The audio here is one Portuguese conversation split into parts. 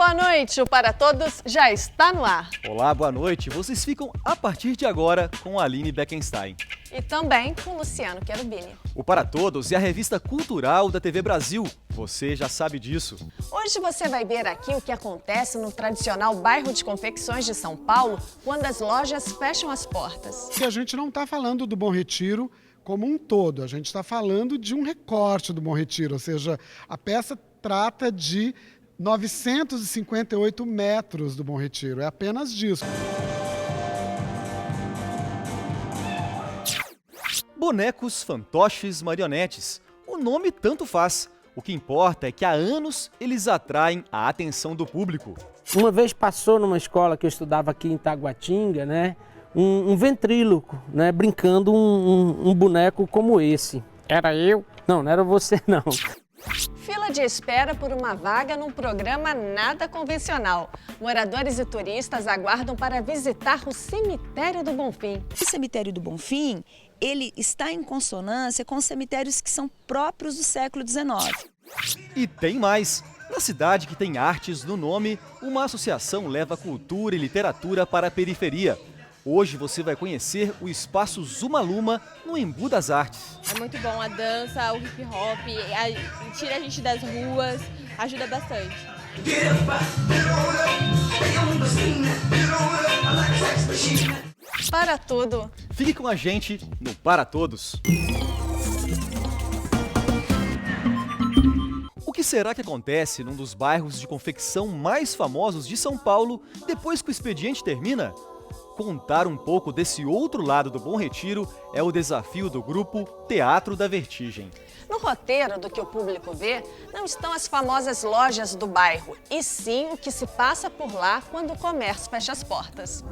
boa noite. O Para Todos já está no ar. Olá, boa noite. Vocês ficam a partir de agora com a Aline Beckenstein. E também com o Luciano Cherubini. O Para Todos é a revista cultural da TV Brasil. Você já sabe disso. Hoje você vai ver aqui o que acontece no tradicional bairro de confecções de São Paulo quando as lojas fecham as portas. Que a gente não está falando do Bom Retiro como um todo, a gente está falando de um recorte do Bom Retiro, ou seja, a peça trata de 958 metros do Bom Retiro, é apenas disso. Bonecos, fantoches, marionetes. O nome tanto faz. O que importa é que há anos eles atraem a atenção do público. Uma vez passou numa escola que eu estudava aqui em Taguatinga, né, um ventríloco, né, brincando um boneco como esse. Era eu? Não, não era você não. Fila de espera por uma vaga num programa nada convencional. Moradores e turistas aguardam para visitar o Cemitério do Bonfim. O Cemitério do Bonfim, ele está em consonância com os cemitérios que são próprios do século XIX. E tem mais. Na cidade que tem artes no nome, uma associação leva cultura e literatura para a periferia. Hoje você vai conhecer o espaço Zuma Luma no Embu das Artes. É muito bom a dança, o hip hop, tira a gente das ruas, ajuda bastante. Para tudo. Fique com a gente no Para Todos. O que será que acontece num dos bairros de confecção mais famosos de São Paulo depois que o expediente termina? Contar um pouco desse outro lado do Bom Retiro é o desafio do grupo Teatro da Vertigem. No roteiro do que o público vê, não estão as famosas lojas do bairro, e sim o que se passa por lá quando o comércio fecha as portas.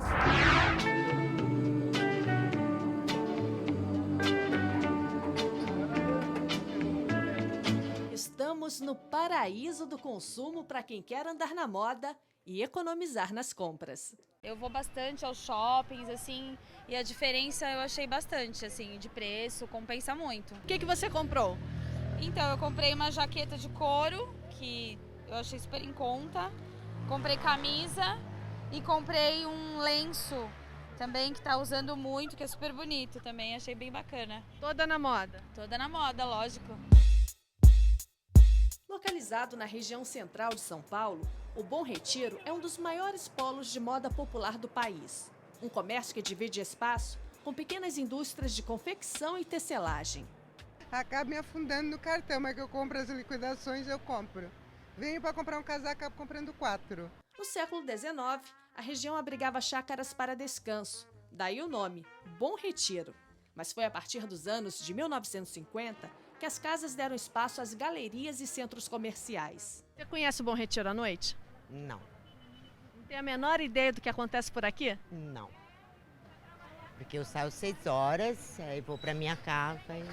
Estamos no paraíso do consumo para quem quer andar na moda e economizar nas compras. Eu vou bastante aos shoppings, assim, e a diferença eu achei bastante, assim, de preço, compensa muito. O que você comprou? Então, eu comprei uma jaqueta de couro, que eu achei super em conta, comprei camisa e comprei um lenço também, que tá usando muito, que é super bonito também, achei bem bacana. Toda na moda? Toda na moda, lógico. Localizado na região central de São Paulo, o Bom Retiro é um dos maiores polos de moda popular do país. Um comércio que divide espaço com pequenas indústrias de confecção e tecelagem. Acabo me afundando no cartão, mas que eu compro as liquidações, eu compro. Venho para comprar um casaco, acabo comprando 4. No século XIX, a região abrigava chácaras para descanso, daí o nome, Bom Retiro. Mas foi a partir dos anos de 1950 que as casas deram espaço às galerias e centros comerciais. Você conhece o Bom Retiro à noite? Não. Não tem a menor ideia do que acontece por aqui? Não. Porque eu saio 6 horas, aí vou para minha casa e...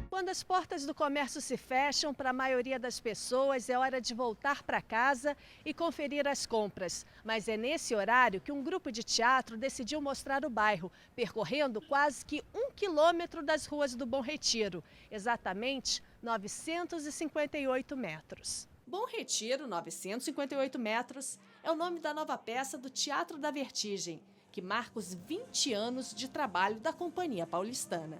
Quando as portas do comércio se fecham, para a maioria das pessoas é hora de voltar para casa e conferir as compras. Mas é nesse horário que um grupo de teatro decidiu mostrar o bairro, percorrendo quase que 1 quilômetro das ruas do Bom Retiro, exatamente 958 metros. Bom Retiro, 958 metros, é o nome da nova peça do Teatro da Vertigem, que marca os 20 anos de trabalho da Companhia Paulistana.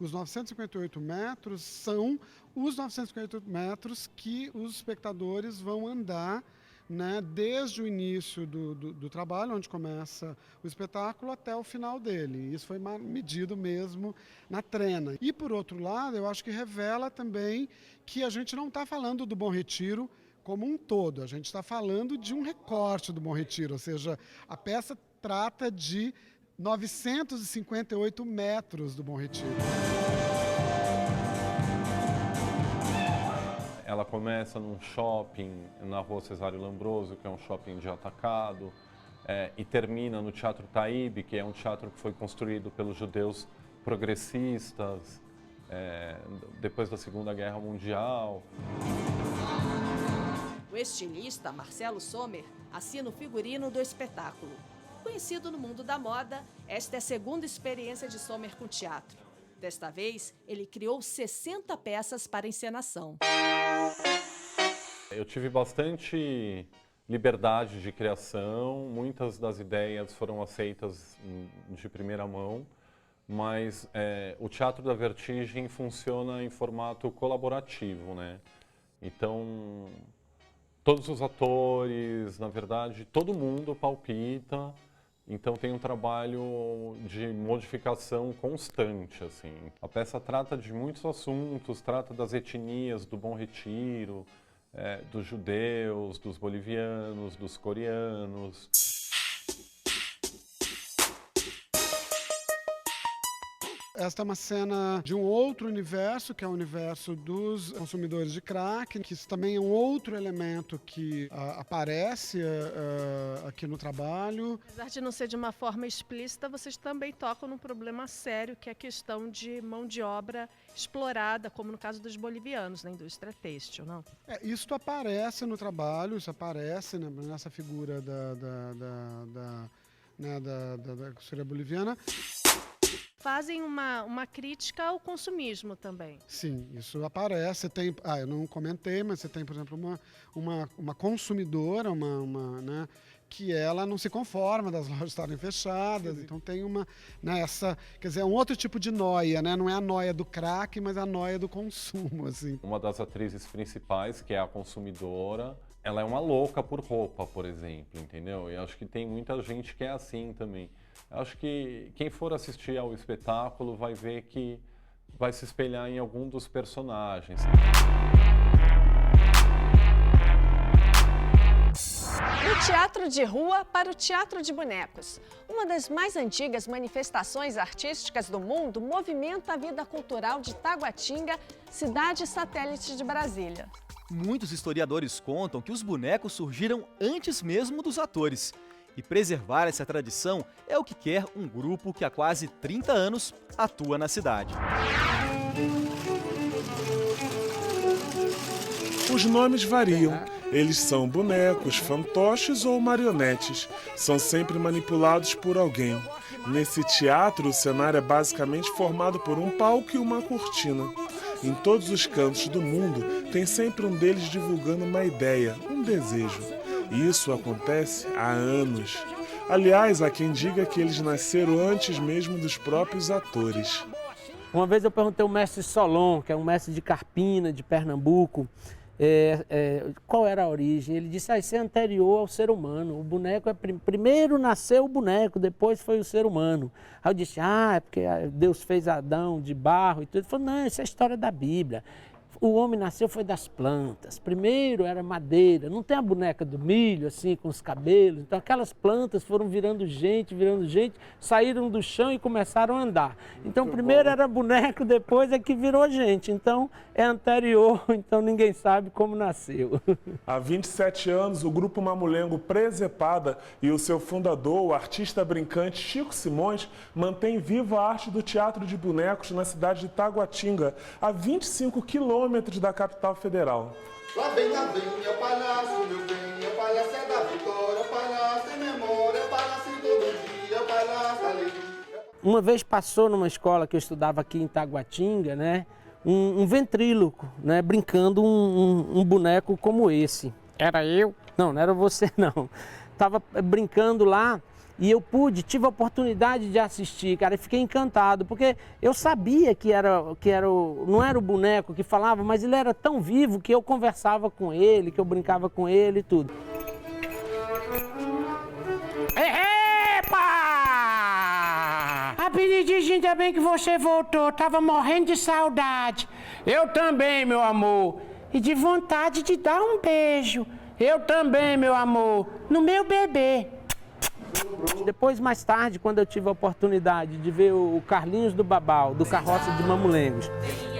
Os 958 metros são os 958 metros que os espectadores vão andar, né, desde o início do trabalho, onde começa o espetáculo, até o final dele. Isso foi medido mesmo na trena. E, por outro lado, eu acho que revela também que a gente não está falando do Bom Retiro como um todo, a gente está falando de um recorte do Bom Retiro, ou seja, a peça trata de 958 metros do Bom Retiro. Ela começa num shopping na rua Cesário Lambroso, que é um shopping de atacado, e termina no Teatro Taíbe, que é um teatro que foi construído pelos judeus progressistas depois da Segunda Guerra Mundial. O estilista Marcelo Sommer assina o figurino do espetáculo. Conhecido no mundo da moda, esta é a segunda experiência de Sommer com teatro. Desta vez, ele criou 60 peças para encenação. Eu tive bastante liberdade de criação, muitas das ideias foram aceitas de primeira mão, mas o Teatro da Vertigem funciona em formato colaborativo, né? Então, todos os atores, na verdade, todo mundo palpita, então tem um trabalho de modificação constante, assim. A peça trata de muitos assuntos, trata das etnias do Bom Retiro, dos judeus, dos bolivianos, dos coreanos. Esta é uma cena de um outro universo, que é o universo dos consumidores de crack, que isso também é um outro elemento que aparece aqui no trabalho. Apesar de não ser de uma forma explícita, vocês também tocam num problema sério, que é a questão de mão de obra explorada, como no caso dos bolivianos na indústria têxtil, não? Isso aparece no trabalho, isso aparece, né, nessa figura da costura boliviana. Fazem uma crítica ao consumismo também. Sim, isso aparece. Tem, eu não comentei, mas você tem, por exemplo, uma consumidora, né, que ela não se conforma das lojas estarem fechadas. Então tem quer dizer, um outro tipo de noia, né? Não é a noia do crack, mas a noia do consumo, assim. Uma das atrizes principais, que é a consumidora, ela é uma louca por roupa, por exemplo, entendeu? E acho que tem muita gente que é assim também. Acho que quem for assistir ao espetáculo vai ver que vai se espelhar em algum dos personagens. Do teatro de rua para o teatro de bonecos. Uma das mais antigas manifestações artísticas do mundo movimenta a vida cultural de Taguatinga, cidade satélite de Brasília. Muitos historiadores contam que os bonecos surgiram antes mesmo dos atores. E preservar essa tradição é o que quer um grupo que há quase 30 anos atua na cidade. Os nomes variam. Eles são bonecos, fantoches ou marionetes. São sempre manipulados por alguém. Nesse teatro, o cenário é basicamente formado por um palco e uma cortina. Em todos os cantos do mundo, tem sempre um deles divulgando uma ideia, um desejo. E isso acontece há anos. Aliás, há quem diga que eles nasceram antes mesmo dos próprios atores. Uma vez eu perguntei ao mestre Solon, que é um mestre de Carpina, de Pernambuco, qual era a origem. Ele disse, isso é anterior ao ser humano. O boneco primeiro nasceu o boneco, depois foi o ser humano. Aí eu disse, é porque Deus fez Adão de barro e tudo. Ele falou, não, isso é a história da Bíblia. O homem nasceu foi das plantas. Primeiro era madeira. Não tem a boneca do milho, assim, com os cabelos. Então aquelas plantas foram virando gente, saíram do chão e começaram a andar. Então primeiro era boneco, depois é que virou gente. Então é anterior, então ninguém sabe como nasceu. Há 27 anos, o Grupo Mamulengo Presepada e o seu fundador, o artista brincante Chico Simões, mantém viva a arte do teatro de bonecos na cidade de Taguatinga, a 25 quilômetros da capital federal. Lá vem, é o palhaço, meu bem, é o palhaço é da vitória, é o palhaço tem memória, é o palhaço em todo dia, é o palhaço alegria. Uma vez passou numa escola que eu estudava aqui em Taguatinga, né, um ventríloco, né, brincando um boneco como esse. Era eu? Não era você não. Estava brincando lá. E eu tive a oportunidade de assistir, cara, e fiquei encantado, porque eu sabia não era o boneco que falava, mas ele era tão vivo que eu conversava com ele, que eu brincava com ele e tudo. Epa! Rapidinho, ainda bem que você voltou, tava morrendo de saudade. Eu também, meu amor, e de vontade de dar um beijo. Eu também, meu amor, no meu bebê. Depois, mais tarde, quando eu tive a oportunidade de ver o Carlinhos do Babau, do Carroça de Mamulengos,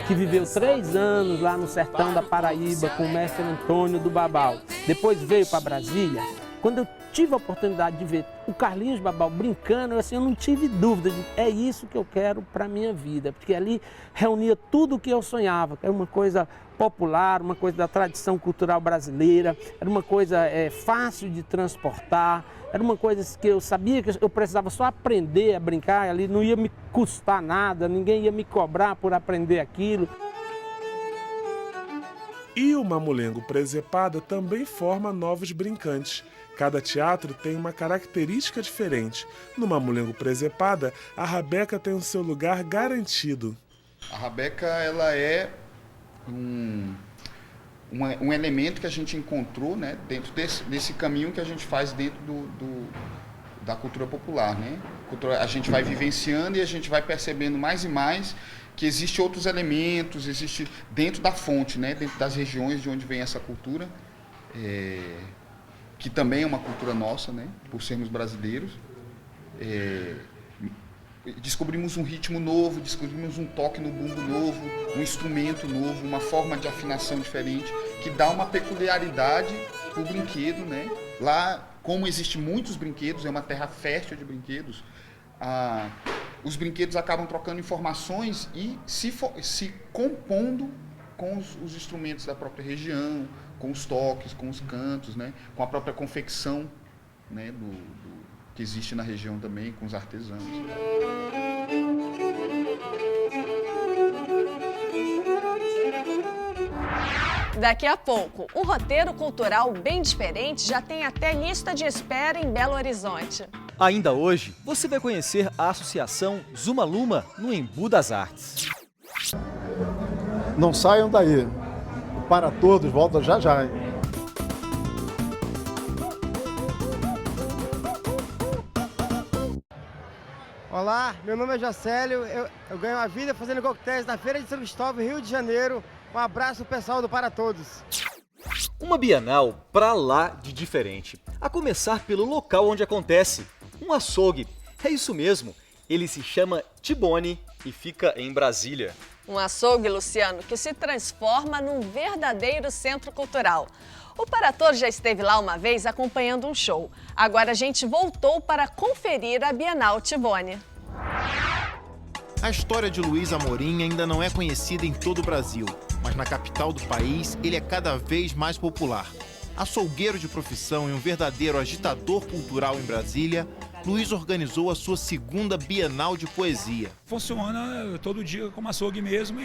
que viveu 3 anos lá no sertão da Paraíba com o mestre Antônio do Babau, depois veio para Brasília, quando eu tive a oportunidade de ver o Carlinhos Babal brincando, assim, eu não tive dúvida de é isso que eu quero para a minha vida, porque ali reunia tudo o que eu sonhava, era uma coisa popular, uma coisa da tradição cultural brasileira, era uma coisa fácil de transportar, era uma coisa que eu sabia que eu precisava só aprender a brincar, ali não ia me custar nada, ninguém ia me cobrar por aprender aquilo. E o Mamulengo Presepada também forma novos brincantes. Cada teatro tem uma característica diferente. No Mamulengo Presepada, a rabeca tem o seu lugar garantido. A rabeca, ela é um elemento que a gente encontrou, né, dentro desse caminho que a gente faz dentro da cultura popular, né? A gente vai vivenciando e a gente vai percebendo mais e mais que existem outros elementos, existe dentro da fonte, né, dentro das regiões de onde vem essa cultura, que também é uma cultura nossa, né, por sermos brasileiros. Descobrimos um ritmo novo, descobrimos um toque no bumbo novo, um instrumento novo, uma forma de afinação diferente, que dá uma peculiaridade para o brinquedo, né? Lá, como existem muitos brinquedos, é uma terra fértil de brinquedos, os brinquedos acabam trocando informações e se compondo com os instrumentos da própria região, com os toques, com os cantos, né? Com a própria confecção, né? Que existe na região também, com os artesãos. Daqui a pouco, um roteiro cultural bem diferente já tem até lista de espera em Belo Horizonte. Ainda hoje, você vai conhecer a Associação Zuma Luma no Embu das Artes. Não saiam daí. Para Todos volta já já. Olá, meu nome é Jacélio, eu ganho a vida fazendo coquetéis na Feira de São Cristóvão, Rio de Janeiro. Um abraço pessoal do Para Todos. Uma Bienal pra lá de diferente. A começar pelo local onde acontece, um açougue. É isso mesmo, ele se chama Tibone e fica em Brasília. Um açougue, Luciano, que se transforma num verdadeiro centro cultural. O Parator já esteve lá uma vez acompanhando um show. Agora a gente voltou para conferir a Bienal Tibone. A história de Luiz Amorim ainda não é conhecida em todo o Brasil, mas na capital do país ele é cada vez mais popular. Açougueiro de profissão e um verdadeiro agitador cultural em Brasília, Luiz organizou a sua segunda Bienal de Poesia. Funciona todo dia como açougue mesmo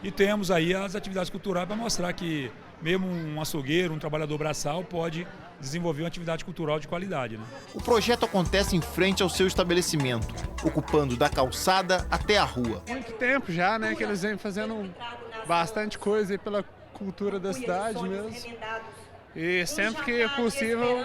e temos aí as atividades culturais para mostrar que mesmo um açougueiro, um trabalhador braçal pode desenvolver uma atividade cultural de qualidade, né? O projeto acontece em frente ao seu estabelecimento, ocupando da calçada até a rua. Muito tempo já, né, que eles vêm fazendo bastante coisa aí pela cultura da cidade mesmo. E sempre que é possível,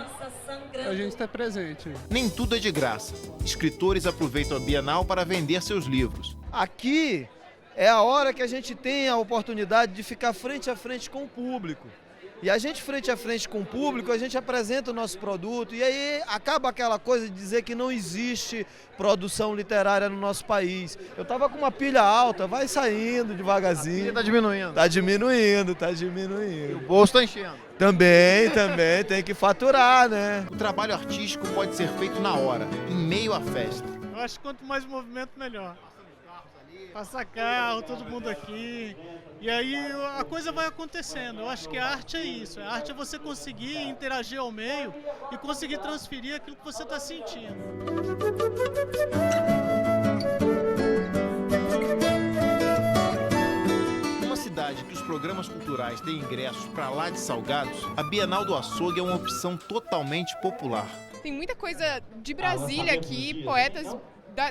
a gente está presente. Nem tudo é de graça. Escritores aproveitam a Bienal para vender seus livros. Aqui é a hora que a gente tem a oportunidade de ficar frente a frente com o público. E a gente frente a frente com o público, a gente apresenta o nosso produto e aí acaba aquela coisa de dizer que não existe produção literária no nosso país. Eu tava com uma pilha alta, vai saindo devagarzinho. A pilha tá diminuindo. Tá diminuindo, tá diminuindo. E o bolso tá enchendo. Também, tem que faturar, né? O trabalho artístico pode ser feito na hora, em meio à festa. Eu acho que quanto mais movimento, melhor. Passa carro, todo mundo aqui. E aí a coisa vai acontecendo. Eu acho que a arte é isso. A arte é você conseguir interagir ao meio e conseguir transferir aquilo que você está sentindo. Numa cidade que os programas culturais têm ingressos para lá de salgados, a Bienal do Açougue é uma opção totalmente popular. Tem muita coisa de Brasília aqui, poetas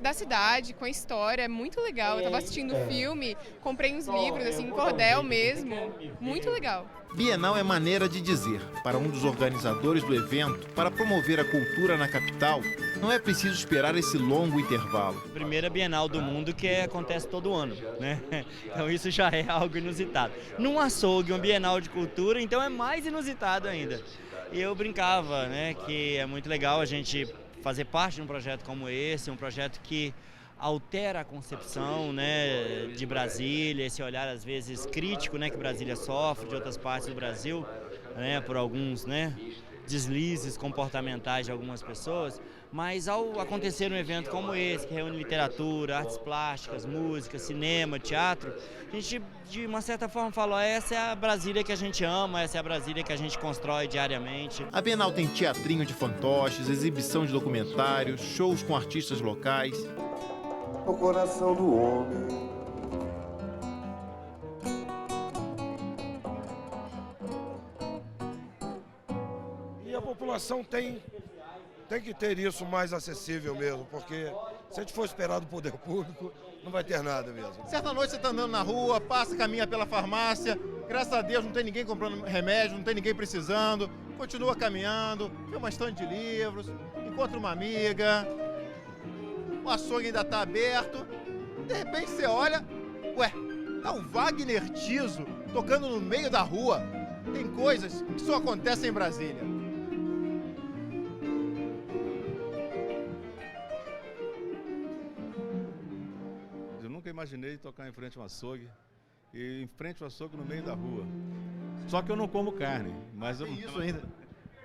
da cidade, com a história, é muito legal. Eu tava assistindo o filme, comprei uns livros, assim, em cordel mesmo, muito legal. Bienal é maneira de dizer. Para um dos organizadores do evento, para promover a cultura na capital, não é preciso esperar esse longo intervalo. Primeira Bienal do mundo que acontece todo ano, né? Então isso já é algo inusitado. Num açougue, uma Bienal de cultura, então é mais inusitado ainda. E eu brincava, né, que é muito legal a gente fazer parte de um projeto como esse, um projeto que altera a concepção, né, de Brasília, esse olhar às vezes crítico, né, que Brasília sofre de outras partes do Brasil, né, por alguns, né, deslizes comportamentais de algumas pessoas, mas ao acontecer um evento como esse, que reúne literatura, artes plásticas, música, cinema, teatro, a gente de uma certa forma falou, essa é a Brasília que a gente ama, essa é a Brasília que a gente constrói diariamente. A Bienal tem teatrinho de fantoches, exibição de documentários, shows com artistas locais. O coração do homem. E a população tem que ter isso mais acessível mesmo, porque se a gente for esperar do poder público, não vai ter nada mesmo. Certa noite você está andando na rua, passa, caminha pela farmácia, graças a Deus não tem ninguém comprando remédio, não tem ninguém precisando, continua caminhando, vê uma estante de livros, encontra uma amiga, o açougue ainda está aberto, de repente você olha, ué, tá o Wagner Tiso tocando no meio da rua. Tem coisas que só acontecem em Brasília. Eu nunca imaginei tocar em frente a um açougue, e em frente ao açougue no meio da rua. Só que eu não como carne, mas eu isso ainda.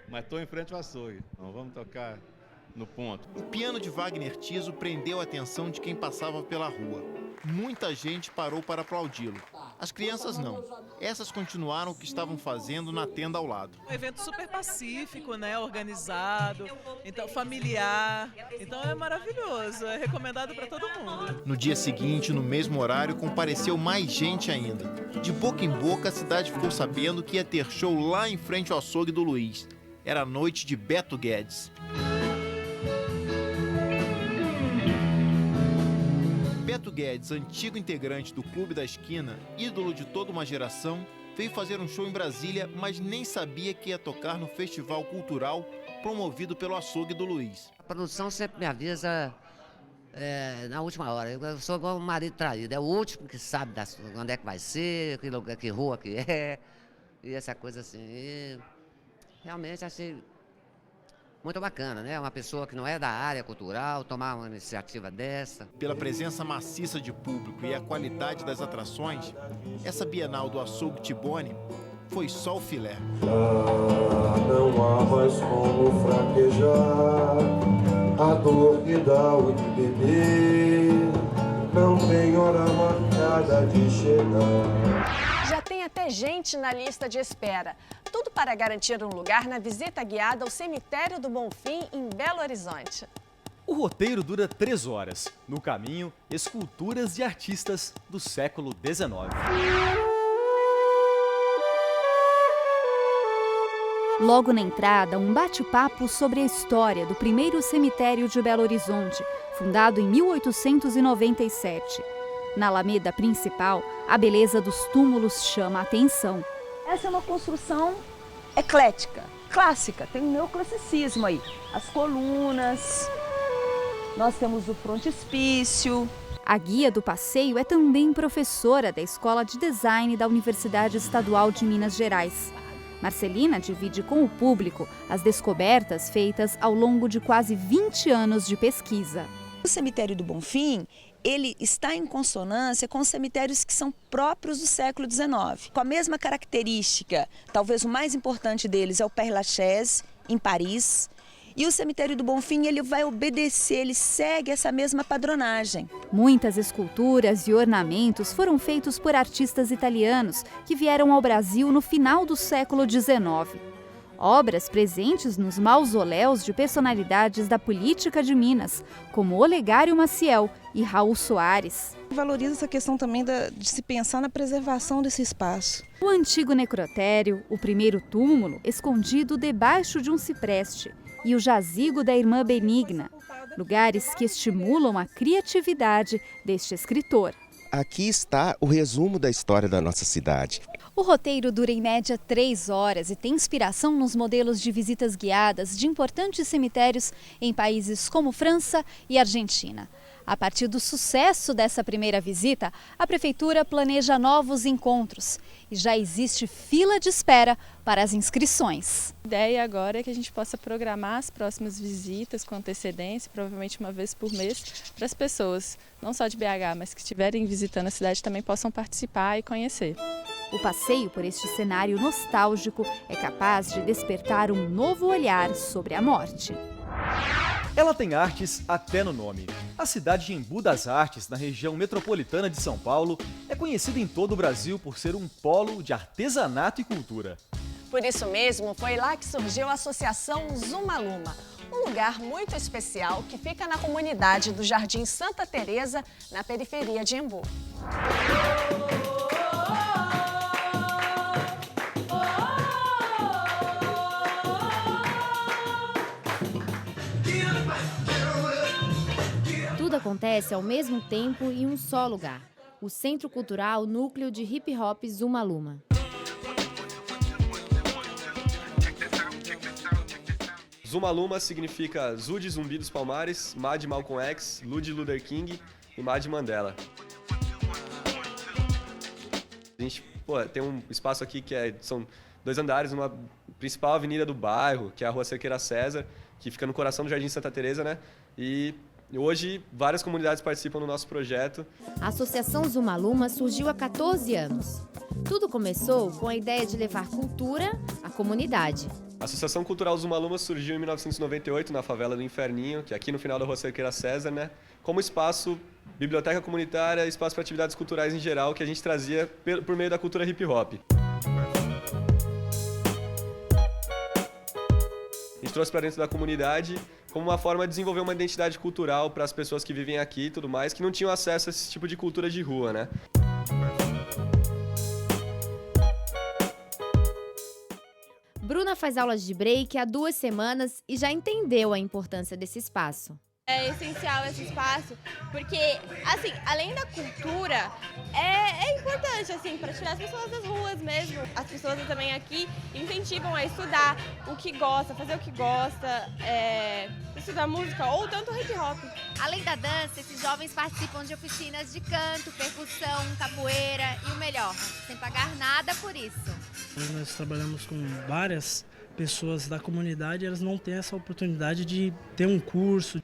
Mas estou em frente ao açougue. Então vamos tocar no ponto. O piano de Wagner Tiso prendeu a atenção de quem passava pela rua. Muita gente parou para aplaudi-lo. As crianças não. Essas continuaram o que estavam fazendo na tenda ao lado. Um evento super pacífico, né? Organizado, então familiar. Então é maravilhoso, é recomendado para todo mundo. No dia seguinte, no mesmo horário, compareceu mais gente ainda. De boca em boca, a cidade ficou sabendo que ia ter show lá em frente ao açougue do Luiz. Era a noite de Beto Guedes. Beto Guedes, antigo integrante do Clube da Esquina, ídolo de toda uma geração, veio fazer um show em Brasília, mas nem sabia que ia tocar no festival cultural promovido pelo açougue do Luiz. A produção sempre me avisa na última hora. Eu sou igual um marido traído, é o último que sabe onde é que vai ser, que lugar, que rua que é, e essa coisa assim. E realmente achei muito bacana, né? Uma pessoa que não é da área cultural tomar uma iniciativa dessa. Pela presença maciça de público e a qualidade das atrações, essa Bienal do Açougue Tibone foi só o filé. Não há mais como fraquejar, a dor que dá o de beber, não tem hora marcada de chegar. Já tem até gente na lista de espera. Tudo para garantir um lugar na visita guiada ao Cemitério do Bonfim, em Belo Horizonte. O roteiro dura 3 horas. No caminho, esculturas de artistas do século XIX. Logo na entrada, um bate-papo sobre a história do primeiro cemitério de Belo Horizonte, fundado em 1897. Na alameda principal, a beleza dos túmulos chama a atenção. Essa é uma construção eclética, clássica, tem um neoclassicismo aí. As colunas, nós temos o frontispício. A guia do passeio é também professora da Escola de Design da Universidade Estadual de Minas Gerais. Marcelina divide com o público as descobertas feitas ao longo de quase 20 anos de pesquisa. O cemitério do Bonfim, ele está em consonância com os cemitérios que são próprios do século XIX. Com a mesma característica, talvez o mais importante deles é o Père Lachaise, em Paris. E o cemitério do Bonfim, ele vai obedecer, ele segue essa mesma padronagem. Muitas esculturas e ornamentos foram feitos por artistas italianos que vieram ao Brasil no final do século XIX. Obras presentes nos mausoléus de personalidades da política de Minas, como Olegário Maciel e Raul Soares. Valoriza essa questão também de se pensar na preservação desse espaço. O antigo necrotério, o primeiro túmulo, escondido debaixo de um cipreste, e o jazigo da Irmã Benigna, lugares que estimulam a criatividade deste escritor. Aqui está o resumo da história da nossa cidade. O roteiro dura em média 3 horas e tem inspiração nos modelos de visitas guiadas de importantes cemitérios em países como França e Argentina. A partir do sucesso dessa primeira visita, a Prefeitura planeja novos encontros e já existe fila de espera para as inscrições. A ideia agora é que a gente possa programar as próximas visitas com antecedência, provavelmente uma vez por mês, para as pessoas, não só de BH, mas que estiverem visitando a cidade também possam participar e conhecer. O passeio por este cenário nostálgico é capaz de despertar um novo olhar sobre a morte. Ela tem artes até no nome. A cidade de Embu das Artes, na região metropolitana de São Paulo, é conhecida em todo o Brasil por ser um polo de artesanato e cultura. Por isso mesmo, foi lá que surgiu a Associação Zumaluma, um lugar muito especial que fica na comunidade do Jardim Santa Teresa, na periferia de Embu. Tudo acontece ao mesmo tempo em um só lugar, o Centro Cultural Núcleo de Hip Hop Zumaluma. Zumaluma significa Zu de Zumbi dos Palmares, Ma de Malcolm X, Lu de Luther King e Ma de Mandela. A gente tem um espaço aqui que são 2 andares, uma principal avenida do bairro, que é a Rua Cerqueira César, que fica no coração do Jardim Santa Teresa, né? E hoje várias comunidades participam do nosso projeto. A Associação Zumaluma surgiu há 14 anos. Tudo começou com a ideia de levar cultura à comunidade. A Associação Cultural Zumaluma surgiu em 1998 na favela do Inferninho, que é aqui no final da Rua Cerqueira César, né? Como espaço, biblioteca comunitária, espaço para atividades culturais em geral, que a gente trazia por meio da cultura hip hop. A gente trouxe para dentro da comunidade como uma forma de desenvolver uma identidade cultural para as pessoas que vivem aqui e tudo mais, que não tinham acesso a esse tipo de cultura de rua, né? Bruna faz aulas de break há 2 semanas e já entendeu a importância desse espaço. É essencial esse espaço, porque, assim, além da cultura, é importante, assim, para tirar as pessoas das ruas mesmo. As pessoas também aqui incentivam a estudar o que gosta, fazer o que gosta, estudar música ou tanto hip hop. Além da dança, esses jovens participam de oficinas de canto, percussão, capoeira e o melhor, sem pagar nada por isso. Nós trabalhamos com várias pessoas da comunidade, elas não têm essa oportunidade de ter um curso.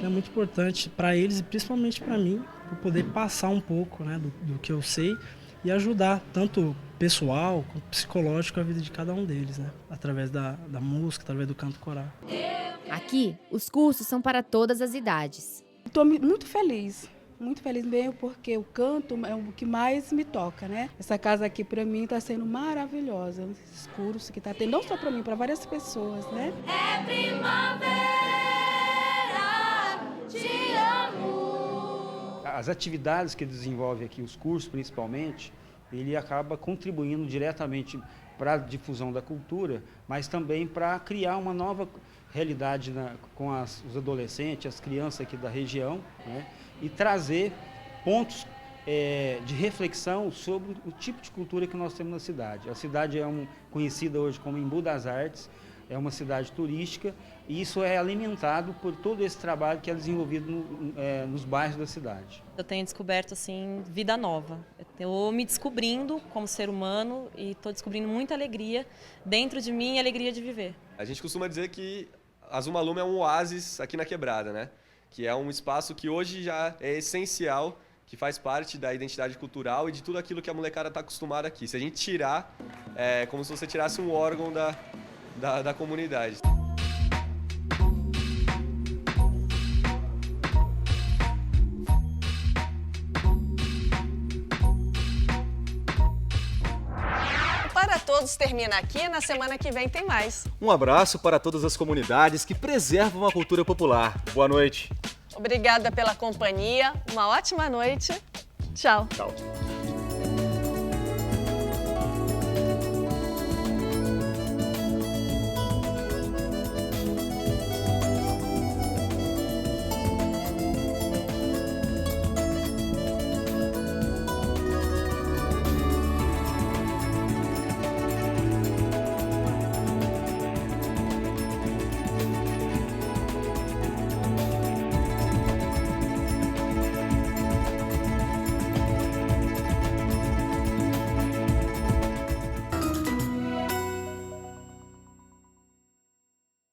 É muito importante para eles e principalmente para mim, para poder passar um pouco, né, do que eu sei e ajudar tanto pessoal quanto psicológico a vida de cada um deles, né, através da música, através do canto coral. Aqui, os cursos são para todas as idades. Estou muito feliz mesmo, porque o canto é o que mais me toca, né? Essa casa aqui para mim está sendo maravilhosa, esses cursos que está tendo, não só para mim, para várias pessoas, né? É primavera, te amo. As atividades que ele desenvolve aqui, os cursos principalmente, ele acaba contribuindo diretamente para a difusão da cultura, mas também para criar uma nova realidade com os adolescentes, as crianças aqui da região, né, e trazer pontos de reflexão sobre o tipo de cultura que nós temos na cidade. A cidade é conhecida hoje como Embu das Artes, é uma cidade turística e isso é alimentado por todo esse trabalho que é desenvolvido nos bairros da cidade. Eu tenho descoberto assim vida nova. Eu me descobrindo como ser humano e estou descobrindo muita alegria dentro de mim e alegria de viver. A gente costuma dizer que a Zumaluma é um oásis aqui na Quebrada, né? Que é um espaço que hoje já é essencial, que faz parte da identidade cultural e de tudo aquilo que a molecada está acostumada aqui. Se a gente tirar, é como se você tirasse um órgão da comunidade. Para Todos termina aqui, na semana que vem tem mais. Um abraço para todas as comunidades que preservam a cultura popular. Boa noite. Obrigada pela companhia, uma ótima noite. Tchau. Tchau.